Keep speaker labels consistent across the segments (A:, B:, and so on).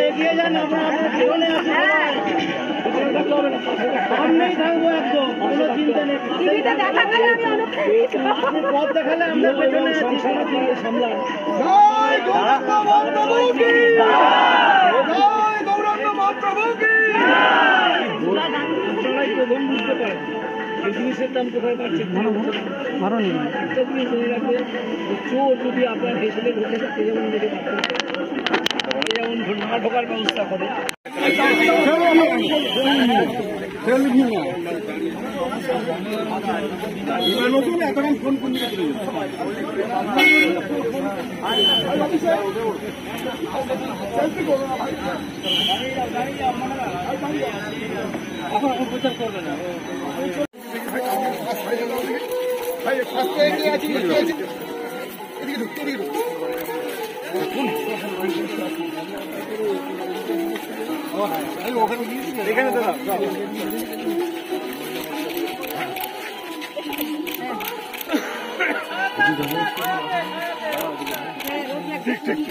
A: এগিয়ে যান, সামনেই থাকবো একদম, কোনো চিন্তা নেই। আপনি পথ দেখালে আমরা পেছনে আছি। সামলান। জয় গৌরাঙ্গ মহাপ্রভু কি জয়, গৌরাঙ্গ মহাপ্রভু কি জয়। প্রথম বুঝতে পারেন এই জিনিসের দাম কোথায় পাচ্ছে। একটা জিনিস মনে রাখবে, চোর যদি আপনার হেসেলে ঢুকে থাকে যেমন দেখে যেমন না ঢোকার ব্যবস্থা করে। ফোন প্রচার করবে না। এখানে তো ঠিক ঠিক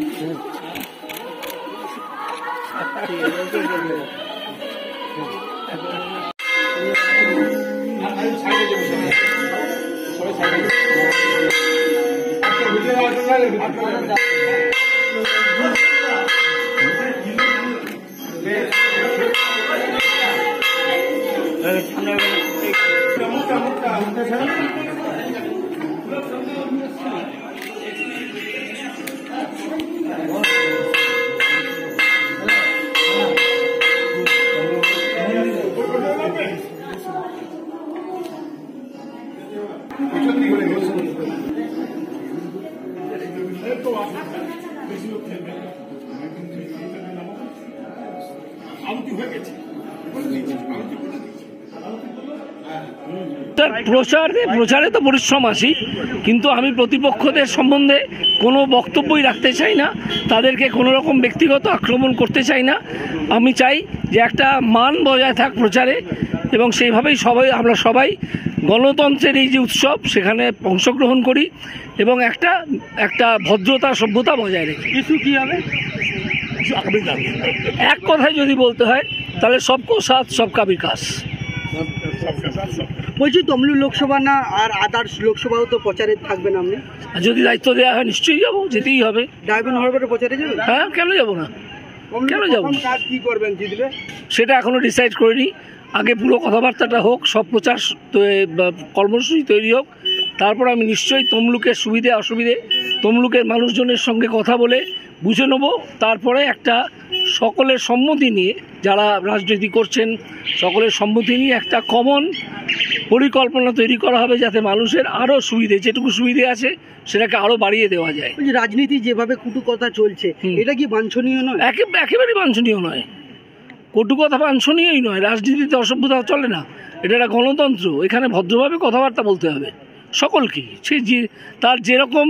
A: প্রচারে তো পরিশ্রম আসি, কিন্তু আমি প্রতিপক্ষদের সম্বন্ধে কোনো বক্তব্যই রাখতে চাই না, তাদেরকে কোনো রকম ব্যক্তিগত আক্রমণ করতে চাই না। আমি চাই যে একটা মান বজায় থাক প্রচারে, এবং সেইভাবেই আমরা সবাই গণতন্ত্রের এই যে উৎসব সেখানে অংশগ্রহণ করি এবং একটা ভদ্রতা সভ্যতা বজায় রেখে। কিছু কী হবে এক কথায় যদি বলতে হয় তাহলে সবকো সাথ সবকা বিকাশ।
B: বলছি তমলুক লোকসভা না আর আদার্স লোকসভাও তো প্রচারে থাকবেন আপনি?
A: যদি দায়িত্ব দেওয়া হয় নিশ্চয়ই যাবো, যেতেই হবে।
B: ডায়মন্ড হারবারে প্রচারে যাবেন?
A: হ্যাঁ, কেন যাবো না, কেন যাবো।
B: কাজ কি করবেন জিতবে
A: সেটা এখনো ডিসাইড করিনি, আগে পুরো কথাবার্তাটা হোক, সব প্রচার কর্মসূচি তৈরি হোক, তারপর আমি নিশ্চয়ই তমলুকের সুবিধে অসুবিধে তমলুকের মানুষজনের সঙ্গে কথা বলে বুঝে নেব। তারপরে একটা সকলের সম্মতি নিয়ে, যারা রাজনীতি করছেন সকলের সম্মতি নিয়ে একটা কমন পরিকল্পনা তৈরি করা হবে, যাতে মানুষের আরও সুবিধে, যেটুকু সুবিধে আছে সেটাকে আরও বাড়িয়ে দেওয়া যায়।
B: রাজনীতি যেভাবে কটু কথা চলছে, এটা কি বাঞ্ছনীয় নয়?
A: একেবারেই বাঞ্ছনীয় নয়, কটু কথা বাঞ্ছনীয়ই নয়। রাজনীতিতে অসভ্যতা চলে না, এটা একটা গণতন্ত্র, এখানে ভদ্রভাবে কথাবার্তা বলতে হবে সকলকেই। সে যে তার যেরকম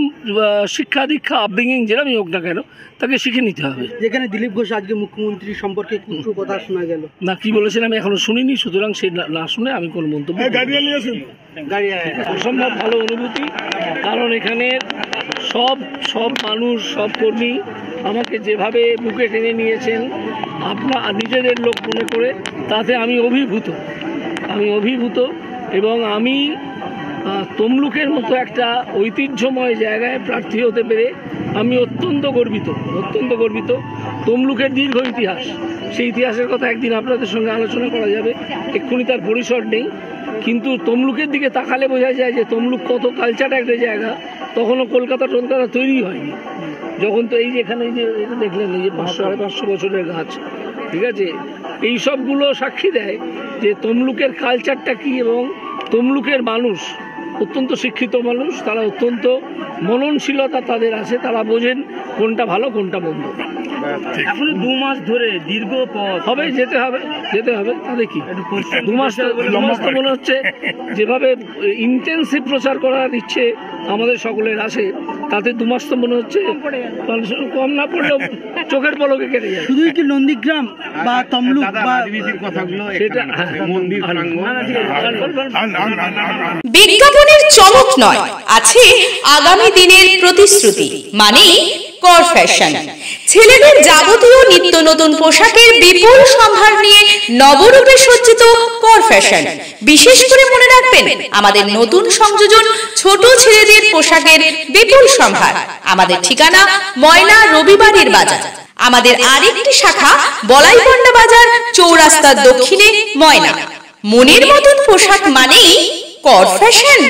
A: শিক্ষা দীক্ষা আপব্রিঙ্গিং যেরকমই হোক না কেন, তাকে শিখে নিতে হবে। যেখানে
B: দিলীপ ঘোষ আজকে মুখ্যমন্ত্রী সম্পর্কে কিছু কথা শোনা গেল,
A: না কি বলেছেন আমি এখনো শুনিনি, সুতরাং সে না শুনে আমি কোনো মন্তব্য। অসম্ভব ভালো অনুভূতি, কারণ এখানের সব মানুষ, সব কর্মী আমাকে যেভাবে বুকে টেনে নিয়েছেন নিজেদের লোক মনে করে, তাতে আমি অভিভূত এবং আমি তমলুকের মতো একটা ঐতিহ্যময় জায়গায় প্রার্থী হতে পেরে আমি অত্যন্ত গর্বিত। তমলুকের দীর্ঘ ইতিহাস, সেই ইতিহাসের কথা একদিন আপনাদের সঙ্গে আলোচনা করা যাবে, এক্ষুনি তার পরিসর নেই, কিন্তু তমলুকের দিকে তাকালে বোঝা যায় যে তমলুক কত কালচার একটা জায়গা। তখনও কলকাতা তৈরি হয়নি যখন, তো এই যে এখানে যে এটা দেখলেন, এই যে 500-550 বছরের গাছ, ঠিক আছে, এই সবগুলো সাক্ষী দেয় যে তমলুকের কালচারটা কী। এবং তমলুকের মানুষ অত্যন্ত শিক্ষিত মানুষ, তারা অত্যন্ত মননশীলতা তাদের আছে, তারা বোঝেন কোনটা ভালো কোনটা মন্দ। এখনো 2 মাস ধরে দীর্ঘ পথ হবে, যেতে হবে তাদের কি 2 মাস তো মনে হচ্ছে যেভাবে ইন্টেন্সিভ প্রচার করার ইচ্ছে আমাদের সকলের আছে, তাতে 2 মাস তো মনে হচ্ছে কম না পড়লেও চোখের পলকে কেটে যায়।
B: শুধুই কি নন্দীগ্রাম বা তমলুক বা
A: সেটা
C: বিজ্ঞাপনের চমক নয়, আছে আগামী দিনের প্রতিশ্রুতি, মানে কর ফ্যাশন। ছেলেদের যাবতীয় নিত্য নতুন পোশাকের বিপুল সম্ভার নিয়ে নবরূপে সজ্জিত কর ফ্যাশন। বিশেষ করে মনে রাখবেন, আমাদের নতুন সংযোজন ছোট ছেলেদের পোশাকের বিপুল সম্ভার। আমাদের ঠিকানা ময়না রবিবারের বাজার। আমাদের আরেকটি শাখা বলাইপন্ডা বাজার, চৌরাস্তার দক্ষিণে ময়না। মনের মতন পোশাক মানেই কর ফ্যাশন।